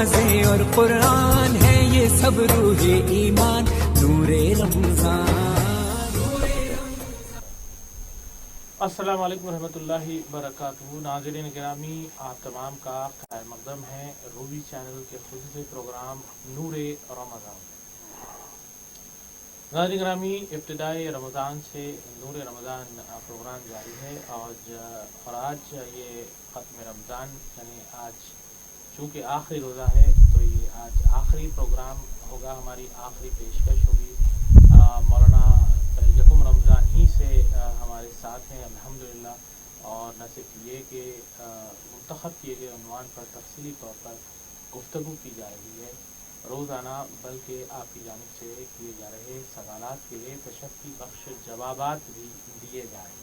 نمازیں اور قرآن ہے یہ سب روح ایمان، نور رمضان۔ السلام علیکم ورحمۃ اللہ وبرکاتہ۔ ناظرین گرامی، آپ تمام کا خیر مقدم ہے روبی چینل کے خصوصی پروگرام نور رمضان۔ ناظرین گرامی، ابتدائی رمضان سے نور رمضان پروگرام جاری ہے اور آج یہ ختم رمضان، یعنی آج چونکہ آخری روزہ ہے تو یہ آج آخری پروگرام ہوگا، ہماری آخری پیشکش ہوگی۔ مولانا یکم رمضان ہی سے ہمارے ساتھ ہیں الحمدللہ، اور نہ صرف یہ کہ منتخب کیے گئے عنوان پر تفصیلی طور پر گفتگو کی جا رہی ہے روزانہ، بلکہ آپ کی جانب سے کیے جا رہے سوالات کے لیے تشفی بخش جوابات بھی دیے جا رہے ہیں۔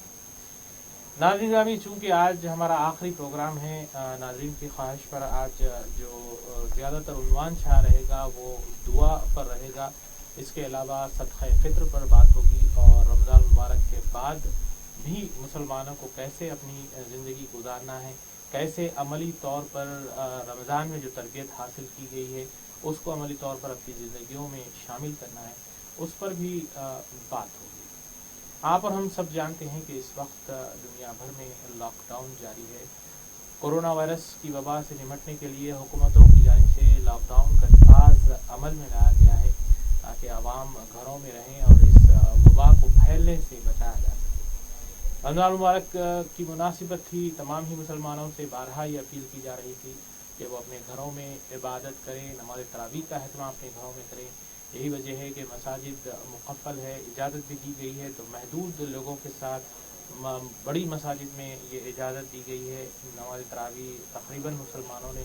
ناظرین گرامی، چونکہ آج ہمارا آخری پروگرام ہے، ناظرین کی خواہش پر آج جو زیادہ تر عنوان چھا رہے گا وہ دعا پر رہے گا۔ اس کے علاوہ صدقہ فطر پر بات ہوگی، اور رمضان مبارک کے بعد بھی مسلمانوں کو کیسے اپنی زندگی گزارنا ہے، کیسے عملی طور پر رمضان میں جو تربیت حاصل کی گئی ہے اس کو عملی طور پر اپنی زندگیوں میں شامل کرنا ہے، اس پر بھی بات ہوگی۔ آپ اور ہم سب جانتے ہیں کہ اس وقت دنیا بھر میں لاک ڈاؤن جاری ہے۔ کورونا وائرس کی وبا سے نمٹنے کے لیے حکومتوں کی جانب سے لاک ڈاؤن کا نفاذ عمل میں لایا گیا ہے تاکہ عوام گھروں میں رہیں اور اس وبا کو پھیلنے سے بچایا جا سکے۔ رمضان مبارک کی مناسبت تھی، تمام ہی مسلمانوں سے بارہا یہ اپیل کی جا رہی تھی کہ وہ اپنے گھروں میں عبادت کریں، نماز تراویح کا اہتمام اپنے گھروں میں کریں۔ یہی وجہ ہے کہ مساجد مقفل ہے، اجازت بھی دی گئی ہے تو محدود لوگوں کے ساتھ بڑی مساجد میں یہ اجازت دی گئی ہے۔ نماز تراویح تقریباً مسلمانوں نے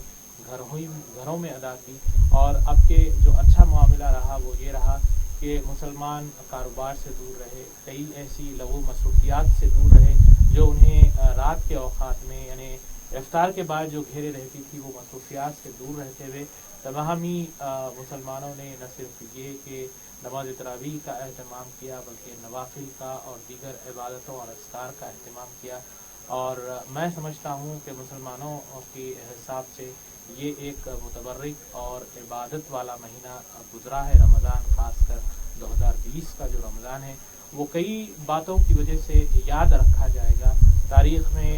گھروں میں ادا کی، اور اب کے جو اچھا معاملہ رہا وہ یہ رہا کہ مسلمان کاروبار سے دور رہے، کئی ایسی لغو مصروفیات سے دور رہے جو انہیں رات کے اوقات میں، یعنی افطار کے بعد جو گھیرے رہتی تھی وہ مصروفیات سے دور رہتے ہوئے تمامی مسلمانوں نے نہ صرف یہ کہ نماز تراویح کا اہتمام کیا بلکہ نوافل کا اور دیگر عبادتوں اور اذکار کا اہتمام کیا۔ اور میں سمجھتا ہوں کہ مسلمانوں کے حساب سے یہ ایک متبرک اور عبادت والا مہینہ گزرا ہے رمضان، خاص کر 2020 کا جو رمضان ہے وہ کئی باتوں کی وجہ سے یاد رکھا جائے گا۔ تاریخ میں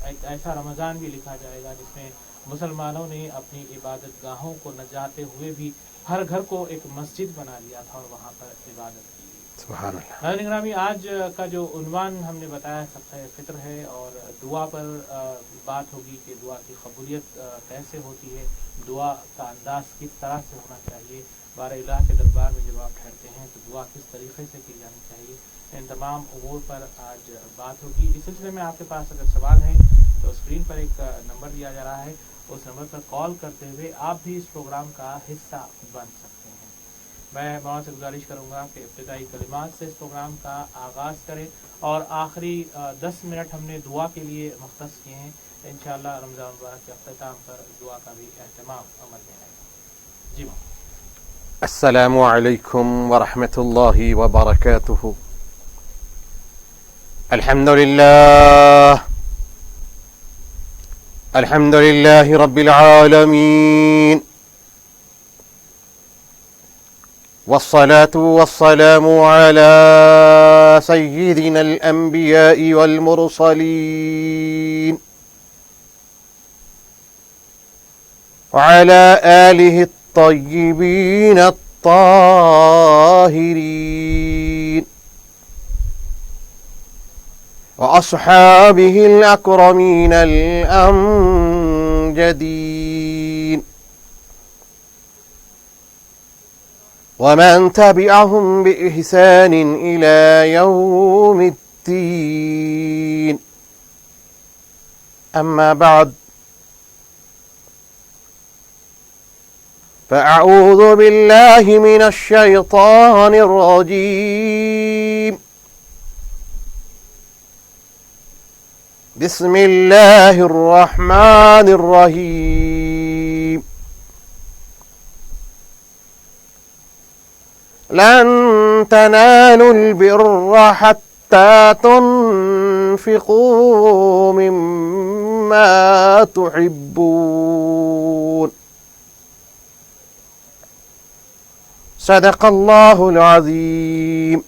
ایک ایسا رمضان بھی لکھا جائے گا جس میں مسلمانوں نے اپنی عبادت گاہوں کو نہ جاتے ہوئے بھی ہر گھر کو ایک مسجد بنا لیا تھا اور وہاں پر عبادت کی۔ سبحان اللہ۔ ناظرین گرامی، آج کا جو عنوان ہم نے بتایا صدقہ فطر ہے، اور دعا پر بات ہوگی کہ دعا کی قبولیت کیسے ہوتی ہے، دعا کا انداز کس طرح سے ہونا چاہیے، بار الہ کے دربار میں جب آپ ٹھہرتے ہیں تو دعا کس طریقے سے کی جانی چاہیے، ان تمام امور پر آج بات ہوگی۔ اس سلسلے میں آپ کے پاس اگر سوال ہے تو اسکرین پر ایک نمبر دیا جا رہا ہے، اس نمبر پر کال کرتے ہوئے آپ بھی اس پروگرام کا حصہ بن سکتے ہیں۔ میں مولانا سے گزارش کروں گا کہ ابتدائی کلمات سے اس پروگرام کا آغاز کریں، اور آخری 10 منٹ ہم نے دعا کے لیے مختص کیے ہیں۔ انشاءاللہ رمضان مبارک کے اختتام پر دعا کا بھی اہتمام عمل میں رہے گا۔ جی مولانا۔ السلام علیکم ورحمۃ اللہ وبرکاتہ۔ الحمد للہ رب العالمین، والصلاة والسلام على سيدنا الأنبياء والمرسلين وعلى آله الطيبين الطاهرين وأصحابه الأكرمين الأمجدين ومن تبعهم بإحسان إلى يوم الدين، أما بعد، فأعوذ بالله من الشيطان الرجيم، بسم الله الرحمن الرحيم، لن تنالوا البر حتى تنفقوا مما تحبون، صدق الله العظيم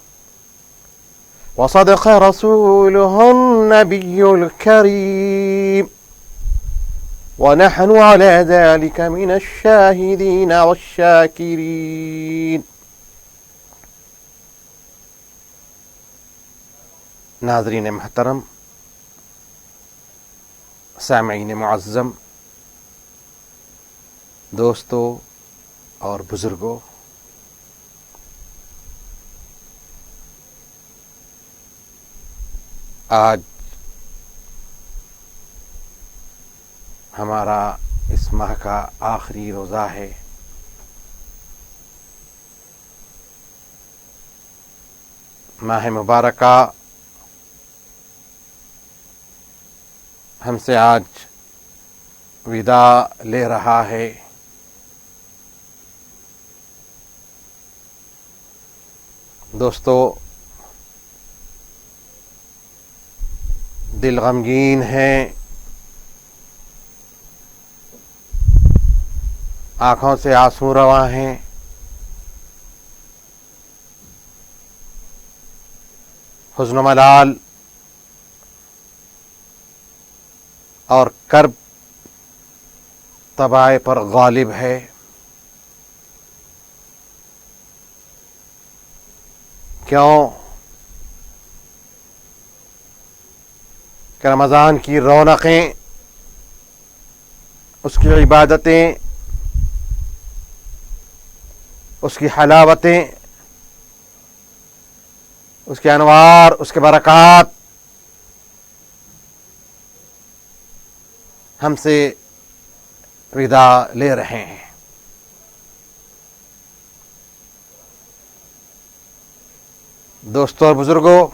وصدق رسوله النبي الكريم ونحن على ذلك من الشاهدين والشاكرين. ناظرین محترم، سامعین معظم، دوستو اور بزرگوں، آج ہمارا اس ماہ کا آخری روزہ ہے. ماہ مبارکہ ہم سے آج وداع لے رہا ہے. دوستو، دل غمگین ہیں، آنکھوں سے آنسو رواں ہیں. حزن و ملال اور کرب طبع پر غالب ہے. کیوں کہ رمضان کی رونقیں، اس کی عبادتیں، اس کی حلاوتیں، اس کے انوار، اس کے برکات ہم سے وداع لے رہے ہیں. دوستو اور بزرگوں،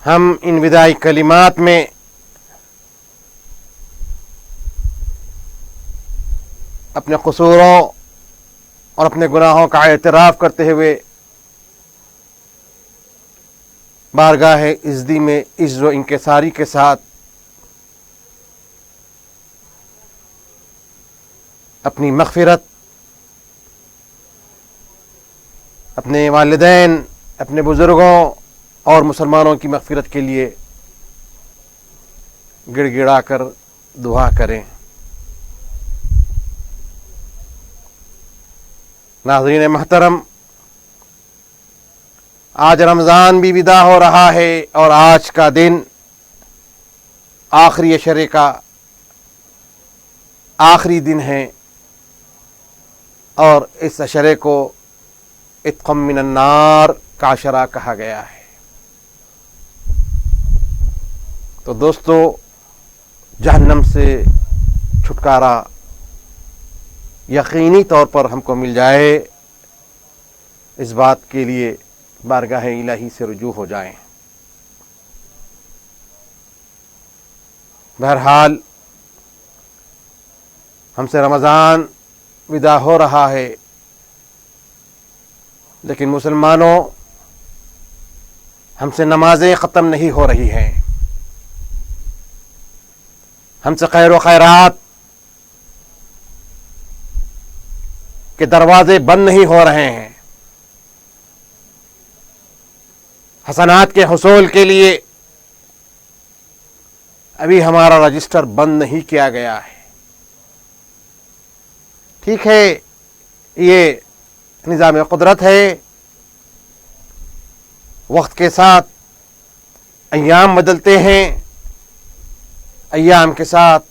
ہم ان وداعی کلمات میں اپنے قصوروں اور اپنے گناہوں کا اعتراف کرتے ہوئے بارگاہ عزتی میں عز و انکساری کے ساتھ اپنی مغفرت، اپنے والدین، اپنے بزرگوں اور مسلمانوں کی مغفرت کے لیے گڑ گڑا کر دعا کریں. ناظرین محترم، آج رمضان بھی وداع ہو رہا ہے اور آج کا دن آخری عشرے کا آخری دن ہے، اور اس عشرے کو عتق من النار کا عشرہ کہا گیا ہے. تو دوستو، جہنم سے چھٹکارا یقینی طور پر ہم کو مل جائے، اس بات کے لیے بارگاہ الہی سے رجوع ہو جائیں. بہرحال ہم سے رمضان وداع ہو رہا ہے، لیکن مسلمانوں، ہم سے نمازیں ختم نہیں ہو رہی ہیں، ہم سے خیر و خیرات کے دروازے بند نہیں ہو رہے ہیں، حسنات کے حصول کے لیے ابھی ہمارا رجسٹر بند نہیں کیا گیا ہے. ٹھیک ہے، یہ نظام قدرت ہے، وقت کے ساتھ ایام بدلتے ہیں، ایام کے ساتھ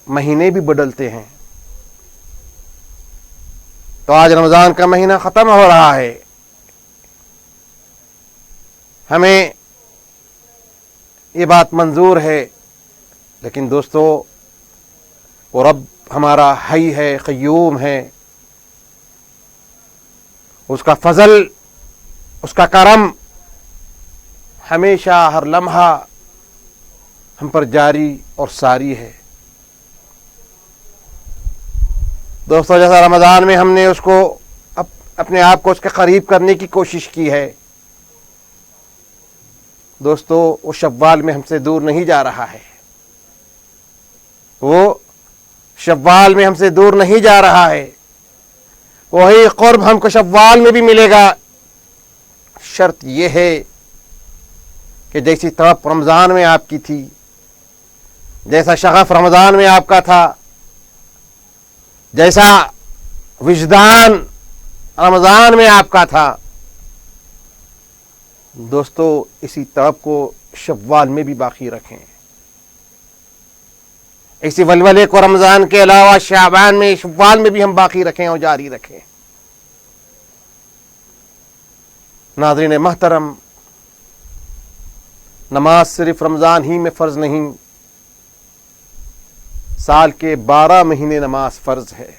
مہینے بھی بدلتے ہیں. تو آج رمضان کا مہینہ ختم ہو رہا ہے. ہمیں یہ بات منظور ہے، لیکن دوستو، وہ رب ہمارا حی ہے، قیوم ہے، اس کا فضل، اس کا کرم ہمیشہ ہر لمحہ ہم پر جاری اور ساری ہے. دوستو، جیسا رمضان میں ہم نے اس کو اپنے آپ کو اس کے قریب کرنے کی کوشش کی ہے، دوستو، وہ شوال میں ہم سے دور نہیں جا رہا ہے. وہ شوال میں ہم سے دور نہیں جا رہا ہے، وہی قرب ہم کو شوال میں بھی ملے گا۔ شرط یہ ہے کہ جیسی طرف رمضان میں آپ کی تھی، جیسا شغف رمضان میں آپ کا تھا، جیسا وجدان رمضان میں آپ کا تھا، دوستو اسی طرف کو شوال میں بھی باقی رکھیں۔ اسی ولولے کو رمضان کے علاوہ شعبان میں، شوال میں بھی ہم باقی رکھیں اور جاری رکھیں۔ ناظرین محترم، نماز صرف رمضان ہی میں فرض نہیں، سال کے 12 مہینے نماز فرض ہے۔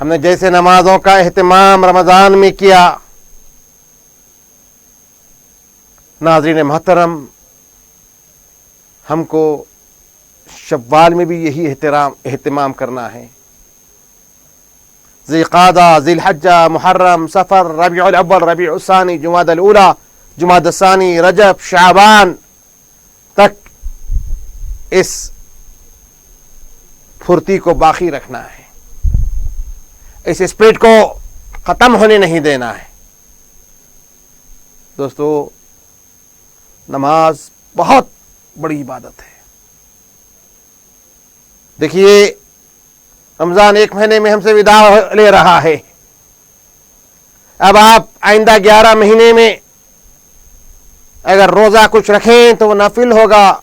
ہم نے جیسے نمازوں کا اہتمام رمضان میں کیا، ناظرین محترم، ہم کو شوال میں بھی یہی اہتمام کرنا ہے۔ ذی قعدہ، ذی الحجہ، محرم، صفر، ربیع الاول، ربیع الثانی، جمادی الاولی، جمادی الثانی، رجب، شعبان تک اس پھرتی کو باقی رکھنا ہے، اس اسپرٹ کو ختم ہونے نہیں دینا ہے۔ دوستو نماز بہت بڑی عبادت ہے۔ دیکھیے رمضان ایک مہینے میں ہم سے وداع لے رہا ہے، اب آپ آئندہ 11 مہینے میں اگر روزہ کچھ رکھیں تو وہ نافل ہوگا،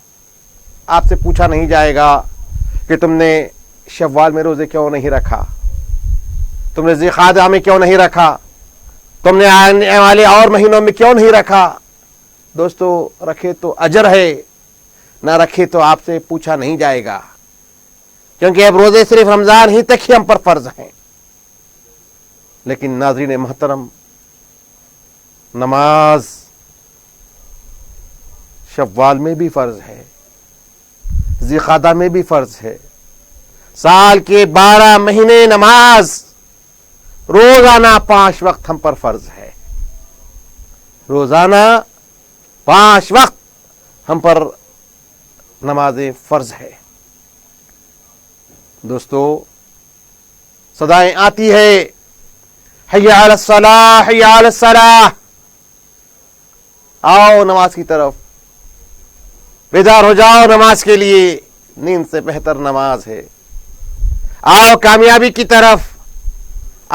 آپ سے پوچھا نہیں جائے گا کہ تم نے شوال میں روزے کیوں نہیں رکھا، تم نے ذی قعدہ میں کیوں نہیں رکھا، تم نے آنے والے اور مہینوں میں کیوں نہیں رکھا۔ دوستو رکھے تو اجر ہے، نہ رکھے تو آپ سے پوچھا نہیں جائے گا، کیونکہ اب روزے صرف رمضان ہی تک ہی ہم پر فرض ہیں۔ لیکن ناظرین محترم، نماز شوال میں بھی فرض ہے، ذی قعدہ میں بھی فرض ہے، سال کے 12 مہینے نماز روزانہ 5 وقت ہم پر فرض ہے، روزانہ 5 وقت ہم پر نماز فرض ہے۔ دوستو صدائیں آتی ہے، حی علی الصلاح، حی علی الصلاح، آؤ نماز کی طرف، بیدار ہو جاؤ نماز کے لیے، نیند سے بہتر نماز ہے، آؤ کامیابی کی طرف،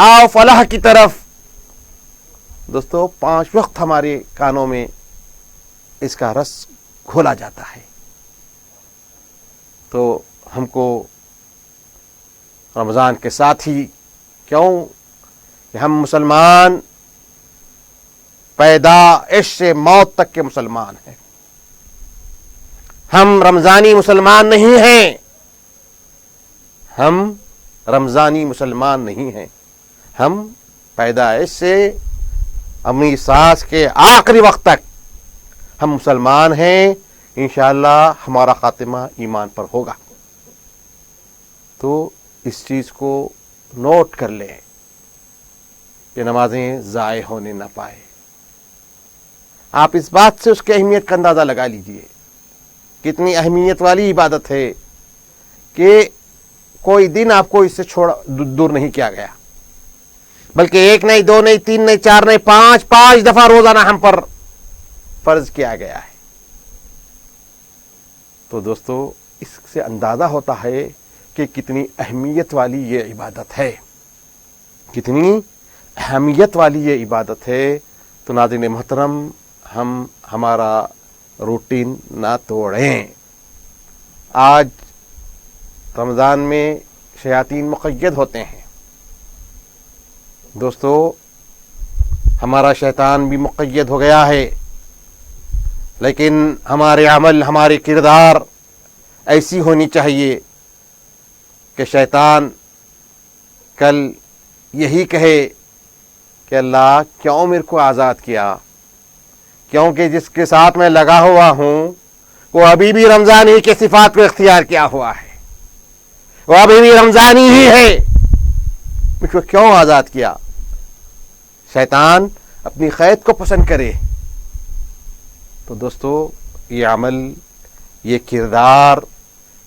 آؤ فلاح کی طرف۔ دوستو 5 وقت ہمارے کانوں میں اس کا رس گھولا جاتا ہے، تو ہم کو رمضان کے ساتھ ہی کیوں کہ ہم مسلمان پیدائش سے موت تک کے مسلمان ہیں، ہم رمضانی مسلمان نہیں ہیں، ہم رمضانی مسلمان نہیں ہیں، ہم پیدائش سے امی سانس کے آخری وقت تک ہم مسلمان ہیں، انشاءاللہ ہمارا خاتمہ ایمان پر ہوگا۔ تو اس چیز کو نوٹ کر لیں کہ نمازیں ضائع ہونے نہ پائے۔ آپ اس بات سے اس کی اہمیت کا اندازہ لگا لیجئے، کتنی اہمیت والی عبادت ہے کہ کوئی دن آپ کو اس سے دور نہیں کیا گیا، بلکہ 1 نہیں 2 نہیں 3 نہیں 4 نہیں 5 دفعہ روزانہ ہم پر فرض کیا گیا ہے۔ تو دوستو اس سے اندازہ ہوتا ہے کہ کتنی اہمیت والی یہ عبادت ہے، کتنی اہمیت والی یہ عبادت ہے۔ تو ناظرین محترم، ہم ہمارا روٹین نہ توڑیں۔ آج رمضان میں شیاطین مقید ہوتے ہیں، دوستو ہمارا شیطان بھی مقید ہو گیا ہے، لیکن ہمارے عمل، ہمارے کردار ایسی ہونی چاہیے کہ شیطان کل یہی کہے کہ اللہ کیوں میرے کو آزاد کیا، کیونکہ جس کے ساتھ میں لگا ہوا ہوں وہ ابھی بھی رمضانی کے صفات کو اختیار کیا ہوا ہے، وہ ابھی بھی رمضانی ہی ہے، مجھ کو کیوں آزاد کیا۔ شیطان اپنی قید کو پسند کرے۔ تو دوستو یہ عمل، یہ کردار،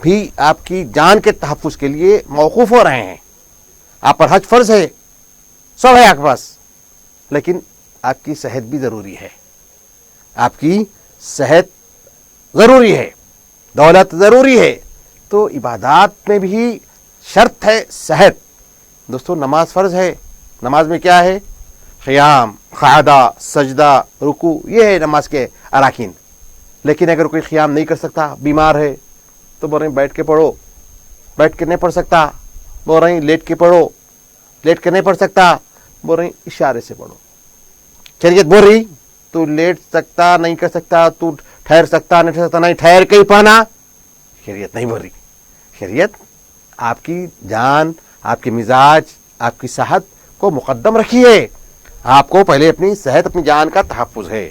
بھی آپ کی جان کے تحفظ کے لیے موقوف ہو رہے ہیں. آپ پر حج فرض ہے, سب ہے آپ کے پاس, لیکن آپ کی صحت بھی ضروری ہے. آپ کی صحت ضروری ہے, دولت ضروری ہے, تو عبادات میں بھی شرط ہے صحت. دوستو نماز فرض ہے, نماز میں کیا ہے؟ قیام, قعدہ, سجدہ, رکوع, یہ ہے نماز کے اراکین. لیکن اگر کوئی قیام نہیں کر سکتا, بیمار ہے, تو بول رہے ہیں بیٹھ کے پڑھو, بیٹھ کے نہیں پڑھ سکتا, بول رہے ہیں لیٹ کے پڑھو, لیٹ کے نہیں پڑھ سکتا, بول رہے ہیں اشارے سے پڑھو. شریعت بول رہی تو لیٹ سکتا نہیں کر سکتا, تو ٹھہر سکتا نہیں ٹھہر سکتا, نہیں ٹھہر کے ہی پڑھنا, شریعت نہیں بول رہی. شریعت آپ کی جان, آپ کے مزاج, آپ کی صحت کو مقدم رکھی ہے. آپ کو پہلے اپنی صحت, اپنی جان کا تحفظ ہے.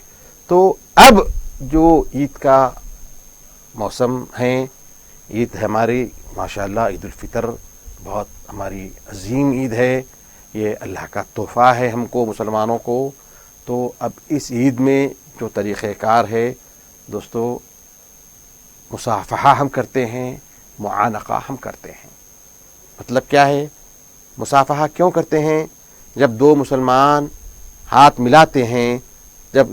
تو اب جو عید کا موسم ہے, عید ہے ہماری ماشاءاللہ عید الفطر, بہت ہماری عظیم عید ہے. یہ اللہ کا تحفہ ہے ہم کو مسلمانوں کو. تو اب اس عید میں جو طریقہ کار ہے دوستو, مصافحہ ہم کرتے ہیں, معانقہ ہم کرتے ہیں. مطلب کیا ہے؟ مصافحہ کیوں کرتے ہیں؟ جب دو مسلمان ہاتھ ملاتے ہیں, جب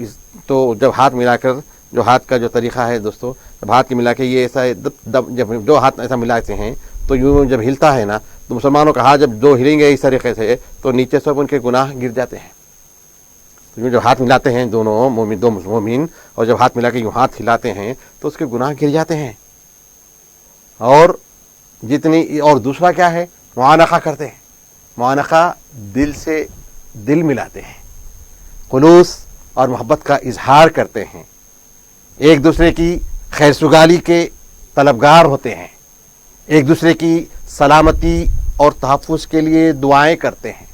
ہاتھ ملا کر, جو ہاتھ کا جو طریقہ ہے دوستو, جب ہاتھ کے ملا کے یہ ایسا جب دو ہاتھ ایسا ملاتے ہیں تو یوں جب ہلتا ہے نا, تو مسلمانوں کا ہاتھ جب دو ہلیں گے اس طریقے سے تو نیچے سب ان کے گناہ گر جاتے ہیں. تو جو ہاتھ ملاتے ہیں دونوں مومن, دو مومن, اور جب ہاتھ ملا کے یوں ہاتھ ہلاتے ہیں تو اس کے گناہ گر جاتے ہیں. اور اور دوسرا کیا ہے؟ معانقہ کرتے ہیں. معانقہ دل سے دل ملاتے ہیں, خلوص اور محبت کا اظہار کرتے ہیں, ایک دوسرے کی خیر سگالی کے طلبگار ہوتے ہیں, ایک دوسرے کی سلامتی اور تحفظ کے لیے دعائیں کرتے ہیں.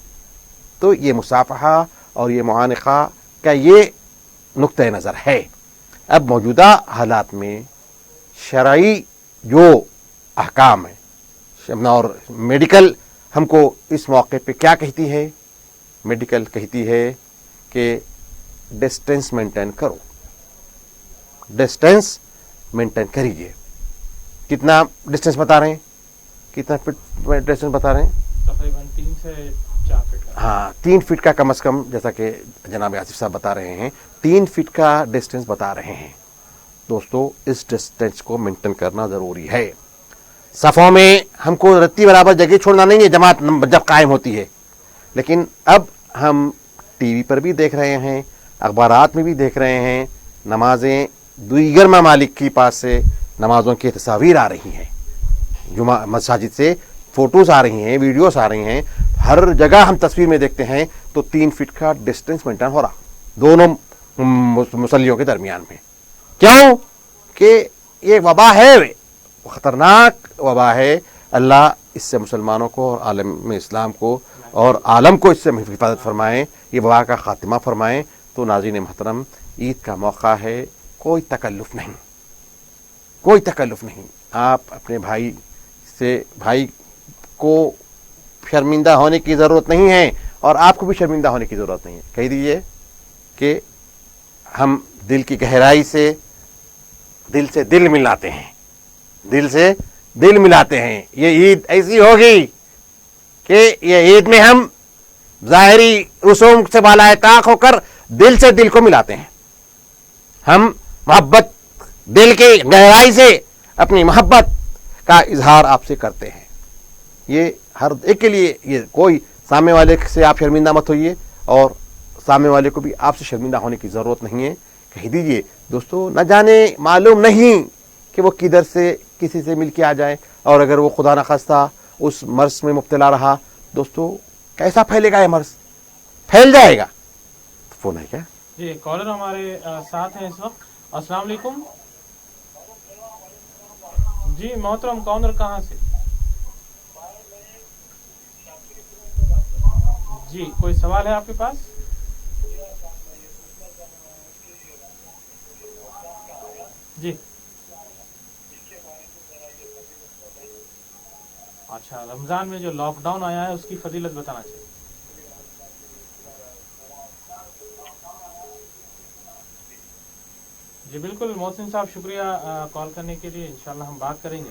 تو یہ مصافحہ اور یہ معانقہ کا یہ نقطہ نظر ہے. اب موجودہ حالات میں شرعی جو احکام ہیں اور میڈیکل ہم کو اس موقع پہ کیا کہتی ہے؟ میڈیکل کہتی ہے کہ ڈسٹینس مینٹین کرو, ڈسٹینس مینٹین کریے. کتنا ڈسٹینس بتا رہے ہیں؟ کتنا ڈسٹینس بتا رہے ہیں؟ تقریباً 3 سے 4 فٹ. ہاں 3 فٹ کا کم از کم, جیسا کہ جناب آصف صاحب بتا رہے ہیں 3 فٹ کا ڈسٹینس بتا رہے ہیں. دوستو اس ڈسٹینس کو مینٹین کرنا ضروری ہے. صفوں میں ہم کو رتی برابر جگہ چھوڑنا نہیں ہے جماعت جب قائم ہوتی ہے, لیکن اب ہم ٹی وی پر بھی دیکھ رہے ہیں, اخبارات میں بھی دیکھ رہے ہیں, نمازیں دیگر ممالک کی پاس سے نمازوں کی تصاویر آ رہی ہیں, جمعہ مساجد سے فوٹوز آ رہی ہیں, ویڈیوز آ رہی ہیں, ہر جگہ ہم تصویر میں دیکھتے ہیں تو 3 فٹ کا ڈسٹینس مینٹین ہو رہا دونوں مصلیوں کے درمیان میں. کیوں کہ یہ وبا ہے, خطرناک وبا ہے. اللہ اس سے مسلمانوں کو اور عالم اسلام کو اور عالم کو اس سے حفاظت فرمائیں, یہ وبا کا خاتمہ فرمائیں. تو ناظرین محترم, عید کا موقع ہے, کوئی تکلف نہیں, کوئی تکلف نہیں. آپ اپنے بھائی کو شرمندہ ہونے کی ضرورت نہیں ہے, اور آپ کو بھی شرمندہ ہونے کی ضرورت نہیں ہے. کہہ دیجئے کہ ہم دل کی گہرائی سے دل ملاتے ہیں, دل سے دل ملاتے ہیں. یہ عید ایسی ہوگی کہ یہ عید میں ہم ظاہری رسوم سے بالائے طاق ہو کر دل سے دل کو ملاتے ہیں. ہم محبت دل کی گہرائی سے اپنی محبت کا اظہار آپ سے کرتے ہیں. یہ ہر ایک کے لیے, یہ کوئی سامنے والے سے آپ شرمندہ مت ہوئیے, اور سامنے والے کو بھی آپ سے شرمندہ ہونے کی ضرورت نہیں ہے. کہہ دیجئے دوستو, نہ جانے معلوم نہیں کہ وہ کدھر سے کسی سے مل کے آ جائے, اور اگر وہ خدا نخواستہ اس مرض میں مبتلا رہا دوستو, کیسا پھیلے گا یہ مرض؟ پھیل جائے گا. فون ہے کیا؟ جی کالر ہمارے ساتھ ہیں اس وقت. السلام علیکم. جی محترم, کون اور کہاں سے؟ جی کوئی سوال ہے آپ کے پاس؟ جی اچھا, رمضان میں جو لاک ڈاؤن آیا ہے اس کی فضیلت بتانا چاہیے. جی بالکل محسن صاحب, شکریہ کال کرنے کے لیے. انشاءاللہ ہم بات کریں گے.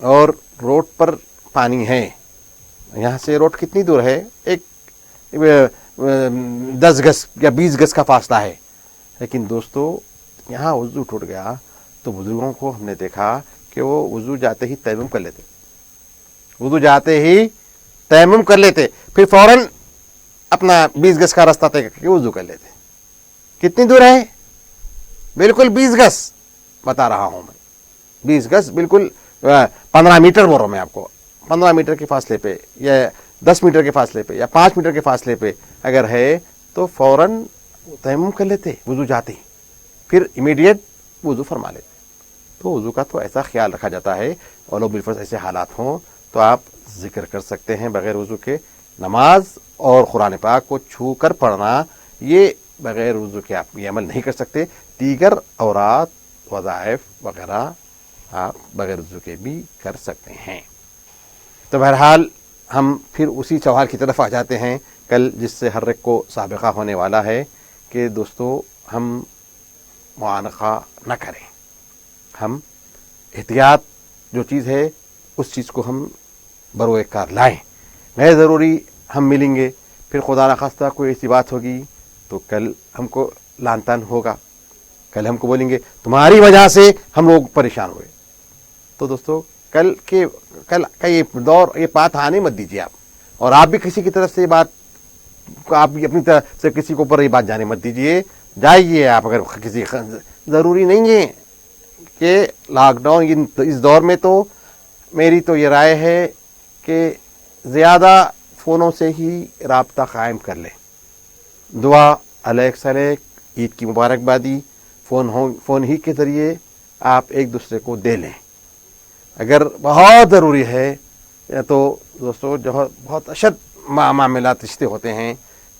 اور روڈ پر پانی ہے. یہاں سے روڈ کتنی دور ہے؟ ایک 10 گز یا 20 گز کا فاصلہ ہے. لیکن دوستو یہاں وضو ٹوٹ گیا تو بزرگوں کو ہم نے دیکھا کہ وہ وضو جاتے ہی تیمم کر لیتے. وضو جاتے ہی تیمم کر لیتے, پھر فوراً اپنا 20 گز کا راستہ طے کر کے وضو کر لیتے. کتنی دور ہے؟ بالکل 20 گز بتا رہا ہوں میں. 20 گز بالکل 15 میٹر بول رہا ہوں میں آپ کو. 15 میٹر کے فاصلے پہ یا 10 میٹر کے فاصلے پہ یا 5 میٹر کے فاصلے پہ اگر ہے تو فوراً تیمم کر لیتے وضو جاتے ہی, پھر امیڈیٹ وضو فرما لیتے. تو وضو کا تو ایسا خیال رکھا جاتا ہے, اور لو بالفرض ایسے حالات ہوں تو آپ ذکر کر سکتے ہیں بغیر وضو کے. نماز اور قرآن پاک کو چھو کر پڑھنا یہ بغیر وضو کے آپ یہ عمل نہیں کر سکتے. دیگر اورات وظائف وغیرہ آپ بغیر وضو کے بھی کر سکتے ہیں. تو بہرحال ہم پھر اسی سوال کی طرف آ جاتے ہیں کل, جس سے ہر ایک کو سابقہ ہونے والا ہے کہ دوستو ہم معانقہ نہ کریں. ہم احتیاط جو چیز ہے اس چیز کو ہم بروئے کار لائیں. غیر ضروری ہم ملیں گے, پھر خدا نخواستہ کوئی ایسی بات ہوگی تو کل ہم کو لعن طعن ہوگا. کل ہم کو بولیں گے تمہاری وجہ سے ہم لوگ پریشان ہوئے. تو دوستو کل کا یہ دور, یہ بات آنے مت دیجیے آپ, اور آپ بھی کسی کی طرف سے یہ بات, آپ بھی اپنی طرف سے کسی کو اوپر یہ بات جانے مت دیجیے. جائیے آپ اگر کسی ضروری نہیں ہے کہ لاک ڈاؤن اس دور میں, تو میری تو یہ رائے ہے کہ زیادہ فونوں سے ہی رابطہ قائم کر لیں. دعا علیک سلیک, عید کی مبارکبادی فون ہی کے ذریعے آپ ایک دوسرے کو دے لیں. اگر بہت ضروری ہے تو دوستو جو بہت اشد معاملات رشتے ہوتے ہیں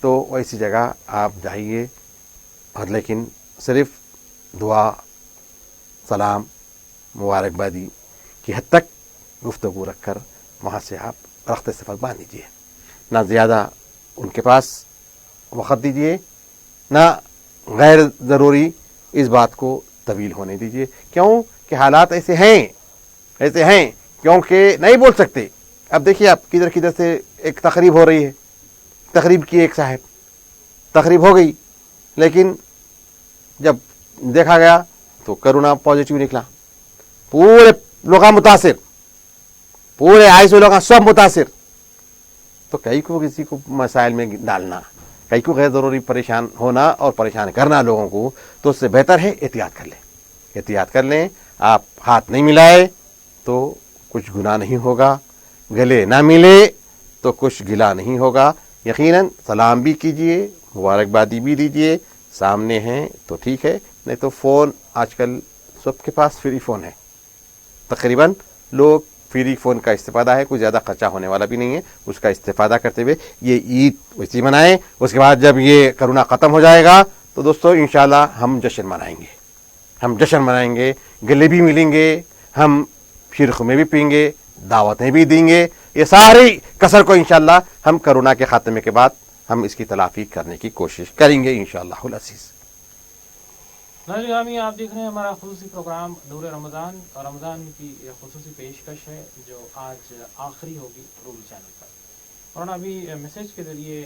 تو ویسی جگہ آپ جائیے, اور لیکن صرف دعا سلام مبارکبادی کی حد تک گفتگو رکھ کر وہاں سے آپ رخت سفر باندھ دیجیے. نہ زیادہ ان کے پاس وقت دیجیے, نہ غیر ضروری اس بات کو طویل ہونے دیجیے. کیوں کہ حالات ایسے ہیں کیونکہ نہیں بول سکتے. اب دیکھیے آپ کدھر سے ایک تقریب ہو رہی ہے, تقریب کی ایک صاحب, تقریب ہو گئی, لیکن جب دیکھا گیا تو کرونا پازیٹیو نکلا. پورے لوگ متاثر, پورے 250 لوگ سب متاثر. تو کئی کو کسی کو مسائل میں ڈالنا, کئی کو غیر ضروری پریشان ہونا اور پریشان کرنا لوگوں کو, تو اس سے بہتر ہے احتیاط کر لیں. احتیاط کر لیں. آپ ہاتھ نہیں ملائے تو کچھ گناہ نہیں ہوگا, گلے نہ ملے تو کچھ گلا نہیں ہوگا. یقیناً سلام بھی کیجئے, مبارکبادی بھی دیجئے, سامنے ہیں تو ٹھیک ہے, نہیں تو فون آج کل سب کے پاس فری فون ہے. تقریباً لوگ فری فون کا استفادہ ہے, کوئی زیادہ خرچہ ہونے والا بھی نہیں ہے. اس کا استفادہ کرتے ہوئے یہ عید ویسی منائیں. اس کے بعد جب یہ کرونا ختم ہو جائے گا تو دوستو انشاءاللہ ہم جشن منائیں گے, گلے بھی ملیں گے, ہم شرخ میں بھی پئیں گے, دعوتیں بھی دیں گے. یہ ساری کسر کو انشاءاللہ ہم کرونا کے خاتمے کے بعد ہم اس کی تلافی کرنے کی کوشش کریں گے انشاءاللہ العزیز. ناظرین آپ دیکھ رہے ہیں ہمارا خصوصی پروگرام نور رمضان, اور رمضان کی خصوصی پیشکش ہے جو آج آخری ہوگی روبی چینل پر. اور ابھی میسج کے ذریعے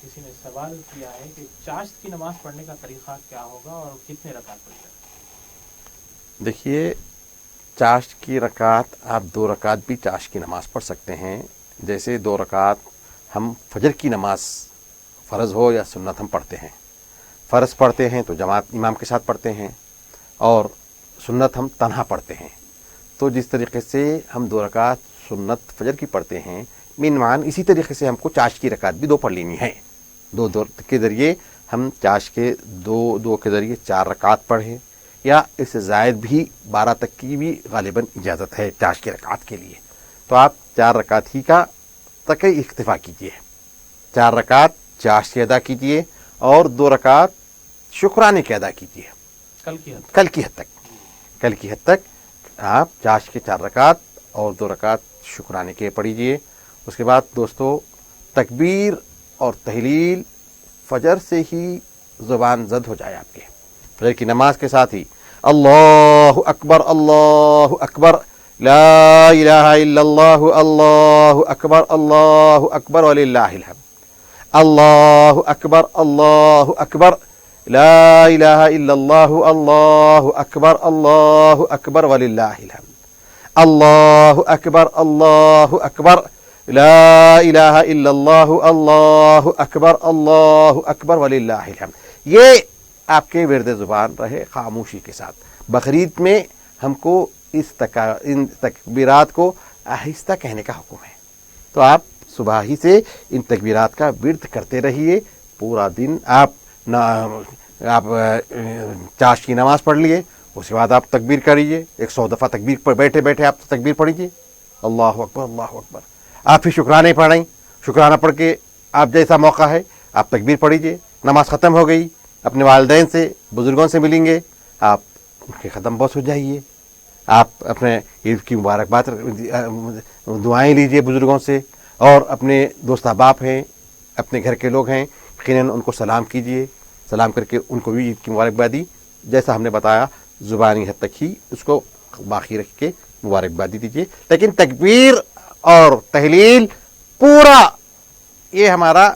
کسی نے سوال کیا ہے کہ چاشت کی نماز پڑھنے کا طریقہ کیا ہوگا اور کتنے رکعت پڑھ جائے. دیکھیے چاشت کی رکعت آپ 2 رکعت بھی چاشت کی نماز پڑھ سکتے ہیں. جیسے 2 رکعت ہم فجر کی نماز فرض ہو یا سنت ہم پڑھتے ہیں. فرض پڑھتے ہیں تو جماعت امام کے ساتھ پڑھتے ہیں, اور سنت ہم تنہا پڑھتے ہیں. تو جس طریقے سے ہم 2 رکعت سنت فجر کی پڑھتے ہیں, مینمان اسی طریقے سے ہم کو چاشت کی رکعت بھی 2 پڑھ لینی ہے. 2 کے ذریعے ہم چاشت کے 2 کے ذریعے 4 رکعت پڑھیں, یا اس سے زائد بھی 12 تک کی بھی غالباً اجازت ہے چاشت کی رکعت کے لیے. تو آپ 4 رکعت ہی کا تک اکتفا کیجیے. 4 رکعت چاشت کی ادا کیجیے اور 2 رکعت شکرانے کی ادا کیجیے. کل کی حد تک آپ چاشت کے 4 رکعت اور 2 رکعت شکرانے کے پڑھیجیے. اس کے بعد دوستو تکبیر اور تحلیل فجر سے ہی زبان زد ہو جائے آپ کے. فجر کی نماز کے ساتھ ہی اللہ اکبر لا الہ الا اللہ اللہ اکبر وللہ الحمد اللہ اکبر لا الہ الا اللہ اللہ اکبر وللہ الحمد اللہ اکبر لا الہ الا اللہ اکبر وللہ الحمد. یہ آپ کے ورد زبان رہے خاموشی کے ساتھ. بقرعید میں ہم کو ان تکبیرات کو آہستہ کہنے کا حکم ہے، تو آپ صبح ہی سے ان تکبیرات کا ورد کرتے رہیے. پورا دن آپ چاش کی نماز پڑھ لیے، اس کے بعد آپ تکبیر کریے، 100 دفعہ تکبیر پر بیٹھے بیٹھے آپ تکبیر پڑھیے، اللہ اکبر اللہ اکبر. آپ پھر شکرانے پڑھیں، شکرانہ پڑھ کے آپ جیسا موقع ہے آپ تکبیر پڑھیے. نماز ختم ہو گئی، اپنے والدین سے بزرگوں سے ملیں گے، آپ ان کے قدم بوس ہو جائیے. آپ اپنے عید کی مبارکباد دعائیں لیجئے بزرگوں سے، اور اپنے دوست احباب ہیں، اپنے گھر کے لوگ ہیں، یقیناً ان کو سلام کیجئے. سلام کر کے ان کو بھی عید کی مبارکبادی جیسا ہم نے بتایا زبانی حد تک ہی اس کو باقی رکھ کے مبارکبادی دیجیے. لیکن تکبیر اور تحلیل پورا یہ ہمارا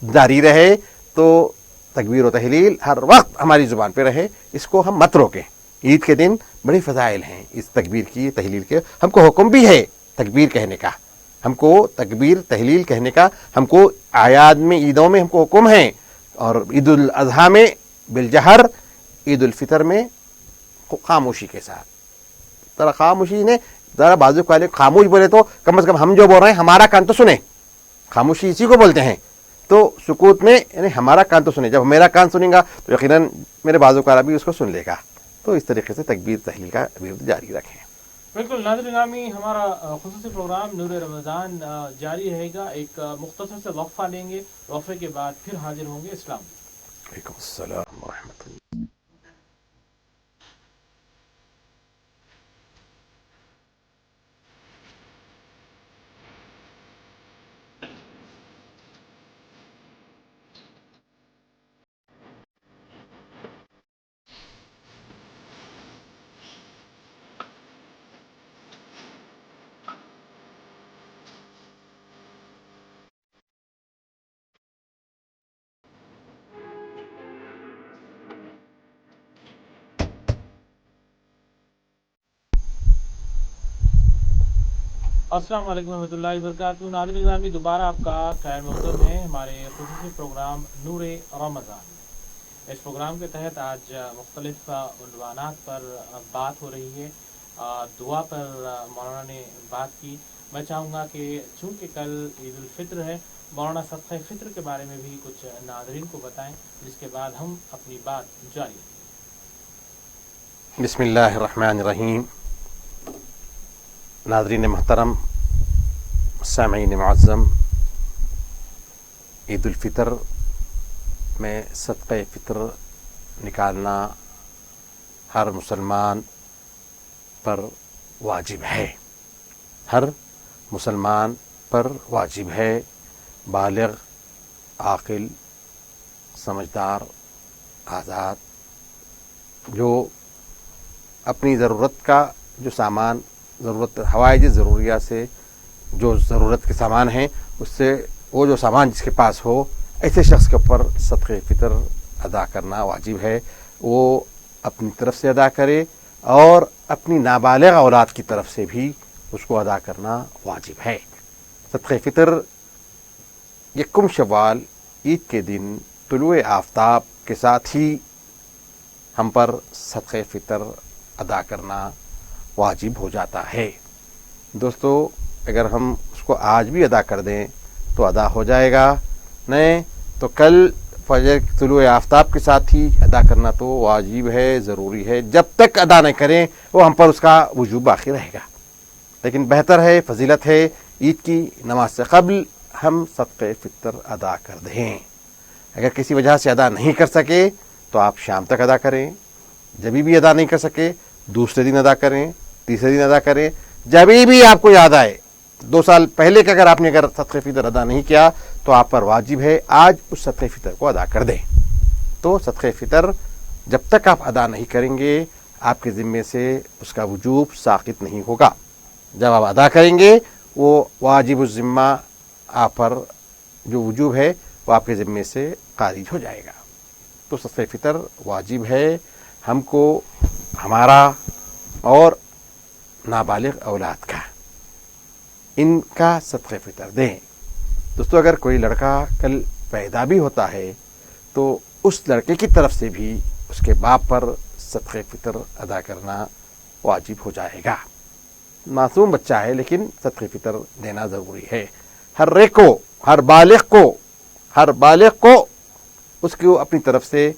جاری رہے، تو تکبیر و تحلیل ہر وقت ہماری زبان پہ رہے، اس کو ہم مت روکیں. عید کے دن بڑی فضائل ہیں اس تکبیر کی تحلیل کے. ہم کو حکم بھی ہے تکبیر کہنے کا، ہم کو تکبیر تحلیل کہنے کا، ہم کو اعیاد میں عیدوں میں ہم کو حکم ہے، اور عید الاضحیٰ میں بالجہر، عید الفطر میں خاموشی کے ساتھ. ذرا خاموشی نے ذرا بازو والے خاموش بولے تو کم از کم ہم جو بول رہے ہیں ہمارا کان تو سنیں. خاموشی اسی کو بولتے ہیں. تو سکوت میں یعنی ہمارا کان تو سنے، جب میرا کان سنیں گا تو یقیناً میرے بازو والا بھی اس کو سن لے گا. تو اس طریقے سے تکبیر تحلیل کا ورد جاری رکھیں. بالکل ناظرین گرامی، ہمارا خصوصی پروگرام نور رمضان جاری رہے گا. ایک مختصر سے وقفہ لیں گے، وقفے کے بعد پھر حاضر ہوں گے. اسلام وعلیکم السلام ورحمۃ اللہ. السلام علیکم ورحمۃ اللہ وبرکاتہ. ناظرین گرامی، دوبارہ آپ کا خیر مقدم ہے ہمارے خصوصی پروگرام نور رمضان. اس پروگرام کے تحت آج مختلف عنوانات پر بات ہو رہی ہے. دعا پر مولانا نے بات کی. میں چاہوں گا کہ چونکہ کل عید الفطر ہے، مولانا صدقہ فطر کے بارے میں بھی کچھ ناظرین کو بتائیں، جس کے بعد ہم اپنی بات جاری رکھیں. بسم اللہ الرحمن الرحیم. ناظرین محترم، سامعین معظم، عید الفطر میں صدقہ فطر نکالنا ہر مسلمان پر واجب ہے. ہر مسلمان پر واجب ہے. بالغ، عاقل، سمجھدار، آزاد، جو اپنی ضرورت کا جو سامان، ضرورت حوائج ضروریات سے جو ضرورت کے سامان ہیں، اس سے وہ جو سامان جس کے پاس ہو، ایسے شخص کے اوپر صدقہ فطر ادا کرنا واجب ہے. وہ اپنی طرف سے ادا کرے اور اپنی نابالغ اولاد کی طرف سے بھی اس کو ادا کرنا واجب ہے. صدقہ فطر یکم شوال عید کے دن طلوع آفتاب کے ساتھ ہی ہم پر صدقہ فطر ادا کرنا واجب ہو جاتا ہے. دوستو، اگر ہم اس کو آج بھی ادا کر دیں تو ادا ہو جائے گا، نہیں تو کل فجر طلوع آفتاب کے ساتھ ہی ادا کرنا تو واجب ہے، ضروری ہے. جب تک ادا نہیں کریں وہ ہم پر اس کا وجوب باقی رہے گا. لیکن بہتر ہے، فضیلت ہے، عید کی نماز سے قبل ہم صدقہ فطر ادا کر دیں. اگر کسی وجہ سے ادا نہیں کر سکے تو آپ شام تک ادا کریں. جبھی بھی ادا نہیں کر سکے دوسرے دن ادا کریں، تیسرے دن ادا کریں، جبھی بھی آپ کو یاد آئے. 2 سال پہلے کا اگر آپ نے صدقہ فطر ادا نہیں کیا تو آپ پر واجب ہے آج اس صدقہ فطر کو ادا کر دیں. تو صدقہ فطر جب تک آپ ادا نہیں کریں گے آپ کے ذمے سے اس کا وجوب ساقط نہیں ہوگا. جب آپ ادا کریں گے وہ واجب الذمہ آپ پر جو وجوب ہے وہ آپ کے ذمے سے خارج ہو جائے گا. تو صدقہ فطر واجب ہے ہم کو ہمارا اور نابالغ اولاد کا، ان کا صدقہ فطر دیں. دوستو اگر کوئی لڑکا کل پیدا بھی ہوتا ہے تو اس لڑکے کی طرف سے بھی اس کے باپ پر صدقہ فطر ادا کرنا واجب ہو جائے گا. معصوم بچہ ہے لیکن صدقہ فطر دینا ضروری ہے. ہر ایک کو، ہر بالغ کو اس کو اپنی طرف سے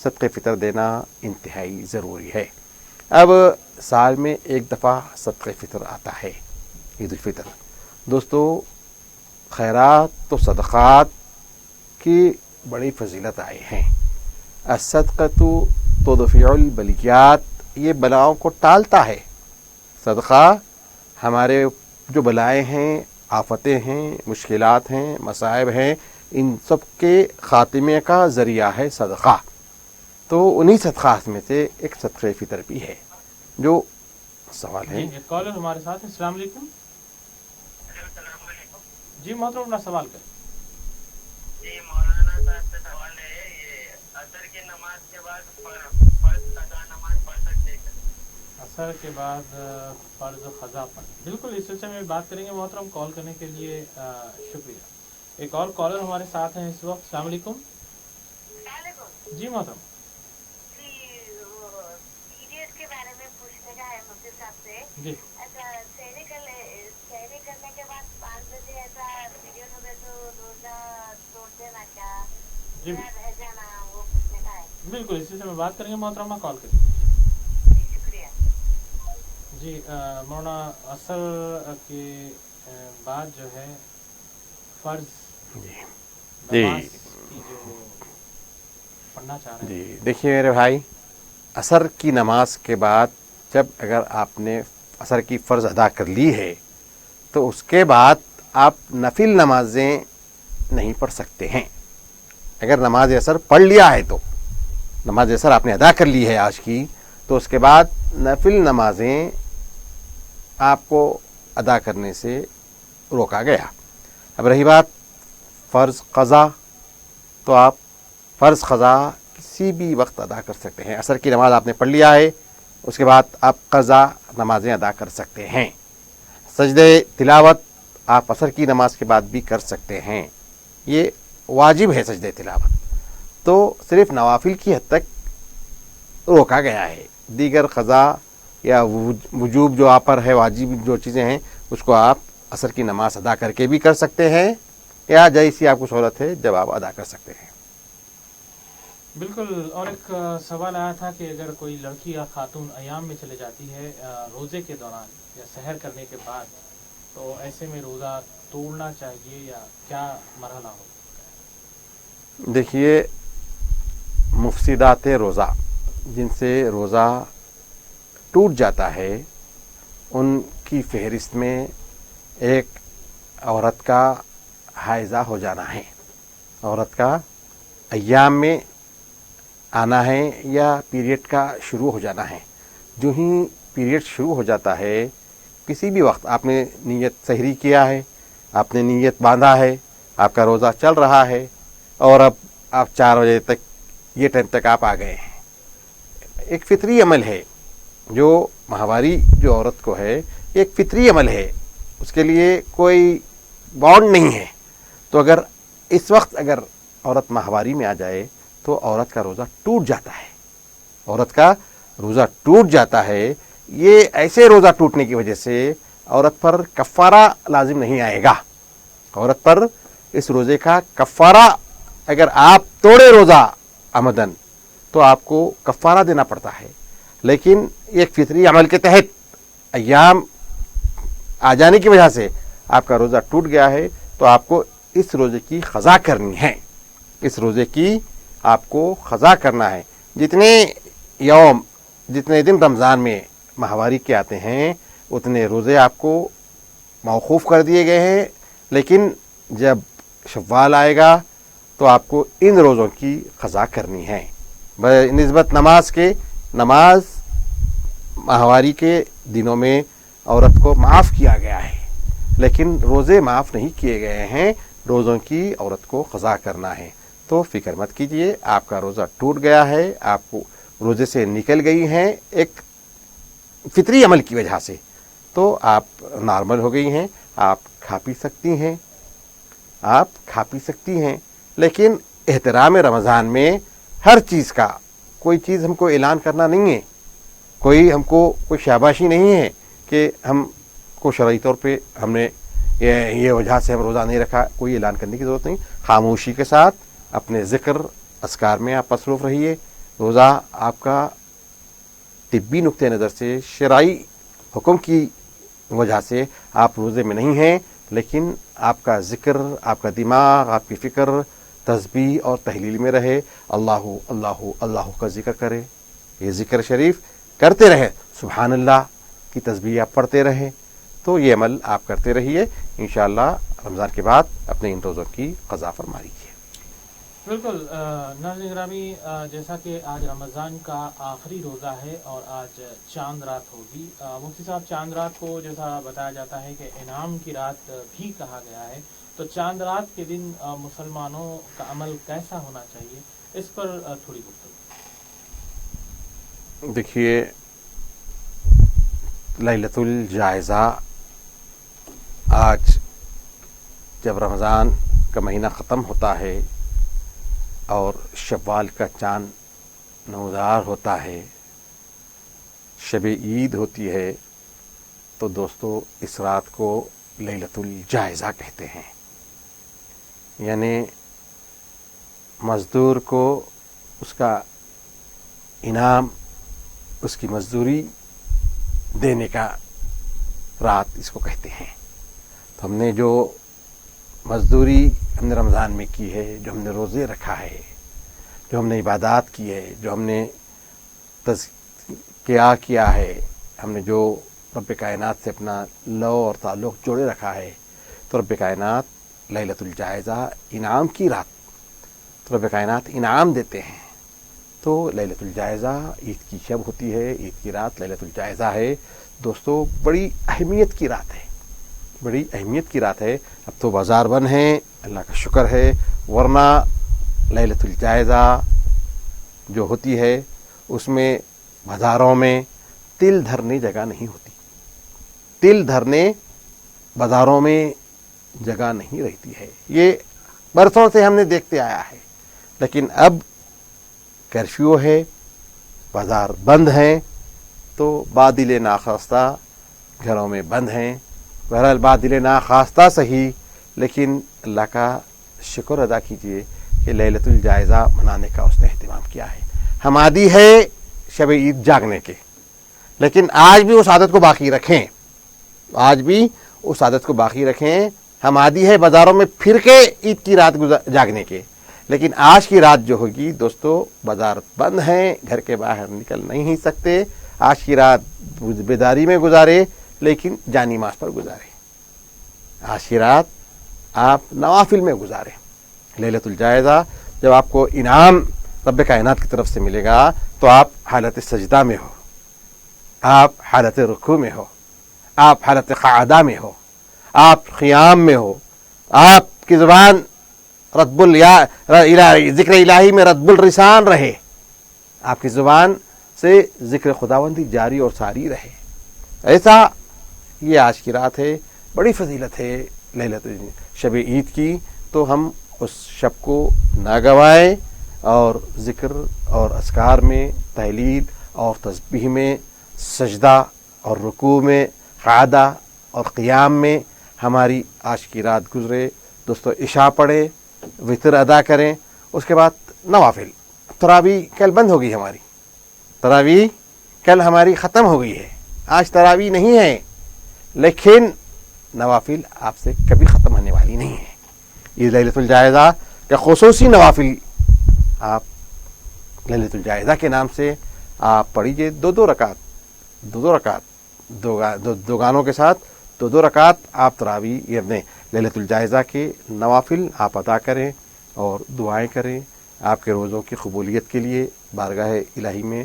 صدقہ فطر دینا انتہائی ضروری ہے. اب سال میں ایک دفعہ صدقہ فطر آتا ہے، عید الفطر. دوستو خیرات و صدقات کی بڑی فضیلت آئی ہیں. الصدقۃ تدفع البلیات، یہ بلاؤں کو ٹالتا ہے. صدقہ ہمارے جو بلائیں ہیں، آفتیں ہیں، مشکلات ہیں، مصائب ہیں، ان سب کے خاتمے کا ذریعہ ہے صدقہ. تو انہی صدقات میں سے ایک صدقہ فطر بھی ہے. جو سوال ہے ایک کالر ہمارے ساتھ. السلام علیکم. جی محترم اپنا سوال کریں. جی مولانا صاحب سے سوال ہے، یہ عصر کی نماز کے بعد فرض قضا نماز پڑھ سکتے ہیں؟ عصر کے بعد فرض قضا پڑھ، بالکل اس سلسلے میں بات کریں گے. محترم کال کرنے کے لیے شکریہ. ایک اور کالر ہمارے ساتھ ہیں اس وقت. السلام علیکم. جی محترم. پیریڈ کے بارے میں پوچھنے کا ہے مفتی صاحب سے. جی سحری کرنے کے بعد 5 بجے ایسا پیریڈ ہو گئے تو روزہ توڑ دینا کیا جی رہ جانا، وہ پوچھنے کا ہے. بالکل اس سلسلے میں بات کریں گے. محترمہ کال کریے. شکریہ. جی مولانا عصر کے بعد جو ہے فرض نماز کی جو پڑھنا چاہ رہے ہیں. جی دیکھیے میرے بھائی، عصر کی نماز کے بعد جب اگر آپ نے عصر کی فرض ادا کر لی ہے تو اس کے بعد آپ نفل نمازیں نہیں پڑھ سکتے ہیں. اگر نماز عصر پڑھ لیا ہے تو نماز عصر آپ نے ادا کر لی ہے آج کی، تو اس کے بعد نفل نمازیں آپ کو ادا کرنے سے روکا گیا. اب رہی بات فرض قضا، تو آپ فرض قضا کسی بھی وقت ادا کر سکتے ہیں. عصر کی نماز آپ نے پڑھ لیا ہے، اس کے بعد آپ قضا نمازیں ادا کر سکتے ہیں. سجدہ تلاوت آپ عصر کی نماز کے بعد بھی کر سکتے ہیں، یہ واجب ہے سجدہ تلاوت. تو صرف نوافل کی حد تک روکا گیا ہے. دیگر قضا یا وجوب جو آپ پر ہے، واجب جو چیزیں ہیں، اس کو آپ عصر کی نماز ادا کر کے بھی کر سکتے ہیں، یا جیسی آپ کو سہولت ہے جب آپ ادا کر سکتے ہیں. بالکل. اور ایک سوال آیا تھا کہ اگر کوئی لڑکی یا خاتون ایام میں چلے جاتی ہے روزے کے دوران یا سحر کرنے کے بعد، تو ایسے میں روزہ توڑنا چاہیے یا کیا مرحلہ ہو؟ دیکھیے، مفسدات روزہ جن سے روزہ ٹوٹ جاتا ہے ان کی فہرست میں ایک عورت کا حائضہ ہو جانا ہے، عورت کا ایام میں آنا ہے یا پیریڈ کا شروع ہو جانا ہے. جو ہی پیریڈ شروع ہو جاتا ہے، کسی بھی وقت آپ نے نیت سحری کیا ہے، آپ نے نیت باندھا ہے، آپ کا روزہ چل رہا ہے، اور اب آپ 4 بجے تک یہ ٹائم تک آپ آ گئے ہیں. ایک فطری عمل ہے جو ماہواری جو عورت کو ہے، ایک فطری عمل ہے، اس کے لیے کوئی بانڈ نہیں ہے. تو اگر اس وقت اگر عورت ماہواری میں آ جائے تو عورت کا روزہ ٹوٹ جاتا ہے، عورت کا روزہ ٹوٹ جاتا ہے. یہ ایسے روزہ ٹوٹنے کی وجہ سے عورت پر کفارہ لازم نہیں آئے گا. عورت پر اس روزے کا کفارہ، اگر آپ توڑے روزہ عمدن تو آپ کو کفارہ دینا پڑتا ہے. لیکن ایک فطری عمل کے تحت ایام آ جانے کی وجہ سے آپ کا روزہ ٹوٹ گیا ہے تو آپ کو اس روزے کی قضا کرنی ہے. اس روزے کی آپ کو قضا کرنا ہے. جتنے دن رمضان میں ماہواری کے آتے ہیں اتنے روزے آپ کو موقوف کر دیے گئے ہیں. لیکن جب شوال آئے گا تو آپ کو ان روزوں کی قضا کرنی ہے. نسبت نماز کے، نماز ماہواری کے دنوں میں عورت کو معاف کیا گیا ہے، لیکن روزے معاف نہیں کیے گئے ہیں، روزوں کی عورت کو قضا کرنا ہے۔ تو فکر مت کیجئے، آپ کا روزہ ٹوٹ گیا ہے، آپ کو روزے سے نکل گئی ہیں ایک فطری عمل کی وجہ سے، تو آپ نارمل ہو گئی ہیں، آپ کھا پی سکتی ہیں، آپ کھا پی سکتی ہیں، لیکن احترام رمضان میں ہر چیز کا کوئی چیز ہم کو اعلان کرنا نہیں ہے، کوئی ہم کو کوئی شاباشی نہیں ہے کہ ہم کو شرعی طور پہ ہم نے یہ وجہ سے ہم روزہ نہیں رکھا، کوئی اعلان کرنے کی ضرورت نہیں۔ خاموشی کے ساتھ اپنے ذکر اذکار میں آپ مصروف رہیے۔ روزہ آپ کا طبی نقطۂ نظر سے شرعی حکم کی وجہ سے آپ روزے میں نہیں ہیں، لیکن آپ کا ذکر، آپ کا دماغ، آپ کی فکر تسبیح اور تحلیل میں رہے، اللہ اللہ اللہ کا ذکر کرے، یہ ذکر شریف کرتے رہے، سبحان اللہ کی تسبیح آپ پڑھتے رہیں، تو یہ عمل آپ کرتے رہیے، انشاءاللہ رمضان کے بعد اپنے ان روزوں کی قضا فرما لیجیے۔ بالکل ناظرین گرامی، جیسا کہ آج رمضان کا آخری روزہ ہے اور آج چاند رات ہوگی، مفتی صاحب چاند رات کو جیسا بتایا جاتا ہے کہ انعام کی رات بھی کہا گیا ہے، تو چاند رات کے دن مسلمانوں کا عمل کیسا ہونا چاہیے، اس پر تھوڑی گفتگو۔ دیکھیے، لیلۃ الجائزہ آج جب رمضان کا مہینہ ختم ہوتا ہے اور شوال کا چاند نمودار ہوتا ہے، شب عید ہوتی ہے، تو دوستو اس رات کو لیلۃ الجائزہ کہتے ہیں، یعنی مزدور کو اس کا انعام، اس کی مزدوری دینے کا رات اس کو کہتے ہیں۔ تو ہم نے جو مزدوری ہم نے رمضان میں کی ہے، جو ہم نے روزے رکھا ہے، جو ہم نے عبادات کی ہے، جو ہم نے تزکیہ کیا ہے، ہم نے جو رب کائنات سے اپنا لو اور تعلق جوڑے رکھا ہے، تو رب کائنات لیلۃ الجائزہ انعام کی رات، تو رب کائنات انعام دیتے ہیں۔ تو لیلۃ الجائزہ عید کی شب ہوتی ہے، عید کی رات لیلۃ الجائزہ ہے، دوستو بڑی اہمیت کی رات ہے، بڑی اہمیت کی رات ہے۔ اب تو بازار بند ہیں، اللہ کا شکر ہے، ورنہ لیلۃ الجائزہ جو ہوتی ہے اس میں بازاروں میں تل دھرنے جگہ نہیں ہوتی، تل دھرنے بازاروں میں جگہ نہیں رہتی ہے، یہ برسوں سے ہم نے دیکھتے آیا ہے، لیکن اب کرفیو ہے، بازار بند ہیں، تو بادل ناخواستہ گھروں میں بند ہیں۔ بہرحال بادل ناخواستہ صحیح، لیکن اللہ کا شکر ادا کیجئے کہ لیلۃ الجائزہ منانے کا اس نے اہتمام کیا ہے۔ ہم عادی ہے شب عید جاگنے کے، لیکن آج بھی اس عادت کو باقی رکھیں، آج بھی اس عادت کو باقی رکھیں۔ ہم عادی ہے بازاروں میں پھر کے عید کی رات جاگنے کے، لیکن آج کی رات جو ہوگی دوستو بازار بند ہیں، گھر کے باہر نکل نہیں سکتے، آج کی رات بیداری میں گزارے، لیکن جانی نماز پر گزارے، آج کی رات آپ نوافل میں گزارے۔ لیلۃ الجائزہ جب آپ کو انعام رب کائنات کی طرف سے ملے گا تو آپ حالت سجدہ میں ہو، آپ حالت رکوع میں ہو، آپ حالت قعدہ میں ہو، آپ قیام میں ہو، آپ کی زبان ذکر الہی میں رتب الرسان رہے، آپ کی زبان سے ذکر خداوندی جاری اور ساری رہے، ایسا یہ آج کی رات ہے، بڑی فضیلت ہے لیلۃ شب عید کی، تو ہم اس شب کو نہ گوائیں اور ذکر اور اذکار میں، تحلیل اور تسبیح میں، سجدہ اور رکوع میں، قعدہ اور قیام میں ہماری آج کی رات گزرے۔ دوستو عشاء پڑھیں، وطر ادا کریں، اس کے بعد نوافل۔ تراویح کل بند ہوگی، ہماری تراویح کل ہماری ختم ہو گئی ہے، آج تراویح نہیں ہے، لیکن نوافل آپ سے کبھی ختم ہونے والی نہیں ہے۔ یہ لیلۃ الجائزہ کا خصوصی نوافل آپ لیلۃ الجائزہ کے نام سے آپ پڑھیے، دو رکعت دو گانوں کے ساتھ دو رکعت آپ تراویح یہ اپنے لیلۃ الجائزہ کے نوافل آپ ادا کریں اور دعائیں کریں، آپ کے روزوں کی قبولیت کے لیے بارگاہ الہی میں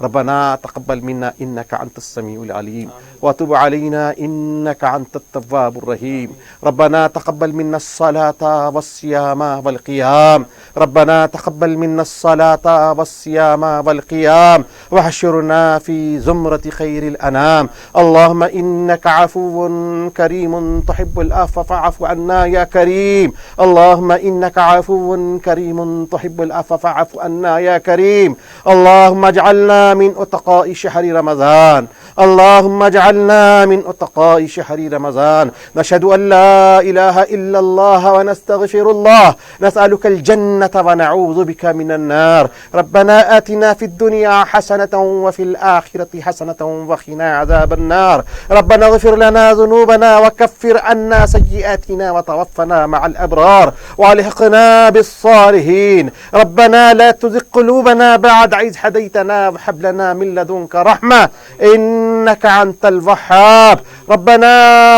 ربنا تقبل منا إنك أنت السميع العليم وتب علينا إنك أنت التواب الرحيم. ربنا تقبل منا الصلاة والصيام والقيام. ربنا تقبل منا الصلاة والصيام والقيام واحشرنا في زمرة خير الأنام. اللهم إنك عفو كريم تحب العفو فاعف عنا يا كريم. اللهم إنك عفو كريم تحب العفو فاعف عنا يا كريم. اللهم اجعلنا من أتقاء شهر رمضان. اللهم اجعلنا من أتقاء شهر رمضان. نشهد أن لا إله إلا الله ونستغفر الله. نسألك الجنة ونعوذ بك من النار. ربنا آتنا في الدنيا حسنة وفي الآخرة حسنة وقنا عذاب النار. ربنا اغفر لنا ذنوبنا وكفر عنا سيئاتنا وتوفنا مع الأبرار والحقنا بالصالحين. ربنا لا تزغ قلوبنا بعد إذ هديتنا وهب لنا من لدنك رحمة إنك أنت الوهاب. ربنا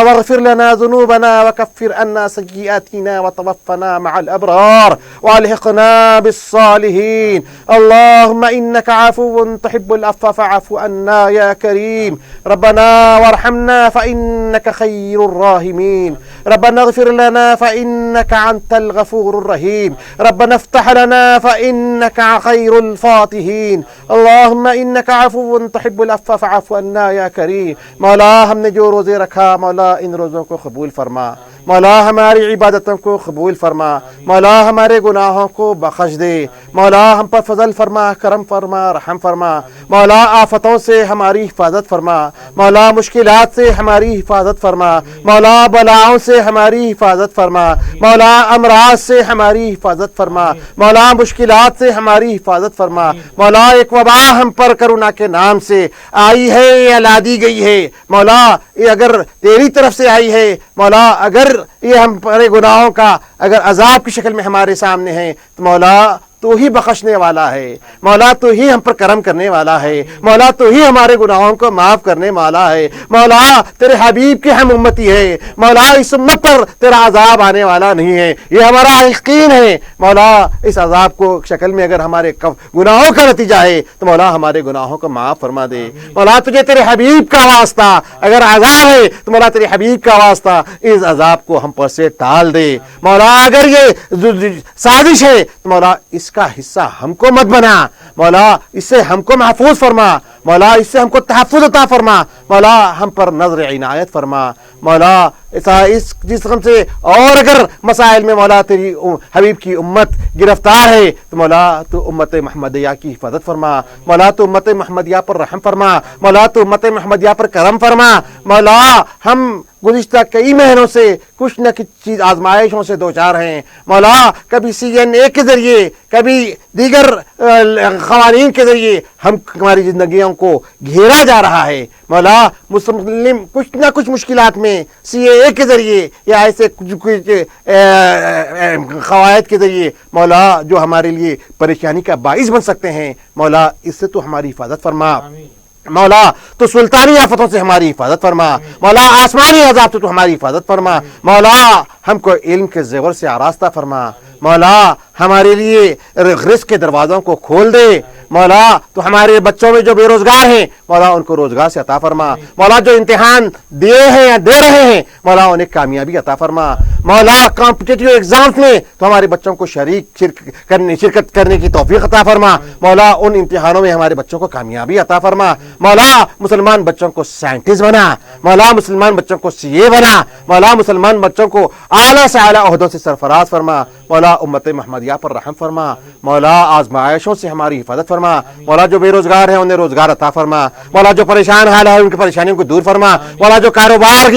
واغفر لنا ذنوبنا وكفر عنا سيئاتنا وتوفنا مع الأبرار والحقنا بالصالحين. اللهم إنك عفو تحب العفو فاعف عنا يا كريم. ربنا وارحمنا فإنك خير الراحمين. ربنا اغفر لنا فإنك أنت الغفور الرحيم. ربنا افتح لنا فإنك خير الفاتحين. اللهم إنك عفو تحب العفو فاعف عنا یا کریم. مولا ہم نے جو روزے رکھا مولا ان روزوں کو قبول فرما. مولا ہماری عبادتوں کو قبول فرما. مولا ہمارے گناہوں کو بخش دے. مولا ہم پر فضل فرما کرم فرما رحم فرما. مولا آفتوں سے ہماری حفاظت فرما. مولا مشکلات سے ہماری حفاظت فرما. مولا بلاؤں سے ہماری حفاظت فرما. مولا امراض سے ہماری حفاظت فرما. مولا مشکلات سے ہماری حفاظت فرما. مولا ایک وبا ہم پر کرونا کے نام سے آئی ہے یا لادی گئی ہے مولا یہ اگر تیری طرف سے آئی ہے مولا اگر یہ ہم پر گناہوں کا اگر عذاب کی شکل میں ہمارے سامنے ہے تو مولا تو ہی بخشنے والا ہے. مولا تو ہی ہم پر کرم کرنے والا ہے. مولا تو ہی ہمارے گناہوں کو معاف کرنے والا ہے. مولا تیرے حبیب کی ہم امتی ہے. مولا اس امت پر تیرا عذاب آنے والا نہیں ہے یہ ہمارا یقین ہے. مولا اس عذاب کو شکل میں اگر ہمارے گناہوں کا نتیجہ ہے تو مولا ہمارے گناہوں کو معاف فرما دے. مولا تجھے تیرے حبیب کا واسطہ اگر عذاب ہے تو مولا تیرے حبیب کا واسطہ اس عذاب کو ہم پر سے ٹال دے. مولا اگر یہ سازش ہے تو مولا اس کا حصہ ہم کو مت بنا. مولا اس سے ہم کو محفوظ فرما. مولا اس سے ہم کو تحفظ عطا فرما. مولا ہم پر نظر عنایت فرما. مولا اس جس قسم سے اور اگر مسائل میں مولا تیری حبیب کی امت گرفتار ہے تو مولا تو امت محمدیہ کی حفاظت فرما. مولا تو امت محمدیہ پر رحم فرما. مولا تو امت محمدیہ پر کرم فرما. مولا ہم گزشتہ کئی مہینوں سے کچھ نہ کچھ چیز آزمائشوں سے دوچار ہیں. مولا کبھی CNA کے ذریعے کبھی دیگر قوانین کے ذریعے ہماری زندگیوں کو گھیرا جا رہا ہے. مولا مسلم کچھ نہ کچھ مشکلات میں CAA کے ذریعے یا ایسے کچھ قواعد کے ذریعے مولا جو ہمارے لیے پریشانی کا باعث بن سکتے ہیں مولا اس سے تو ہماری حفاظت فرما. مولا تو سلطانی آفتوں سے ہماری حفاظت فرما. مولا آسمانی عذاب سے تو ہماری حفاظت فرما. مولا ہم کو علم کے زیور سے آراستہ فرما. مولا ہمارے لیے رزق کے دروازوں کو کھول دے. مولا تو ہمارے بچوں میں جو بے روزگار ہیں مولا ان کو روزگار سے عطا فرما. مولا جو امتحان دیے ہیں یا دے رہے ہیں مولا انہیں کامیابی عطا فرما. مولا کمپٹیٹیو ایگزامز میں تو ہمارے بچوں کو شرکت کرنے کی توفیق عطا فرما. مولا ان امتحانوں میں ہمارے بچوں کو کامیابی عطا فرما. مولا مسلمان بچوں کو سائنٹسٹ بنا. مولا مسلمان بچوں کو CA بنا. مولا مسلمان بچوں کو اعلیٰ سے اعلیٰ عہدوں سے سرفراز فرما. مولا امت محمدیہ پر رحم فرما. مولا آزمائشوں سے ہماری حفاظت فرما. مولا جو بے روزگار ہیں انہیں روزگار عطا فرما. مولا جو پریشان حال ہے ان کی پریشانیوں کو دور فرما. مولا جو کاروبار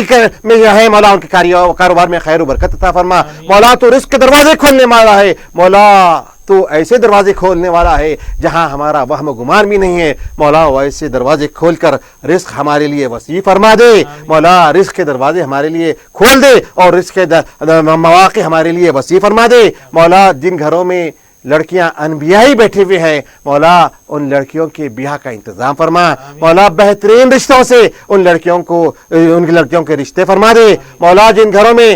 میں ہے مولا ان کے کاروبار میں خیر و برکت عطا فرما. مولا تو رزق کے دروازے کھولنے والا ہے. مولا تو ایسے دروازے کھولنے والا ہے جہاں ہمارا وہم و گمان بھی نہیں ہے. مولا ویسے دروازے کھول کر رزق ہمارے لیے وسیع فرما دے. مولا رزق کے دروازے ہمارے لیے کھول دے اور رزق کے مواقع ہمارے لیے وسیع فرما دے. مولا جن گھروں میں لڑکیاں انبیاء ہی بیٹھے ہوئے ہیں مولا ان لڑکیوں کے بیاہ کا انتظام فرما. مولا بہترین رشتوں سے ان لڑکیوں کے رشتے فرما دے. مولا جن گھروں میں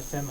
SM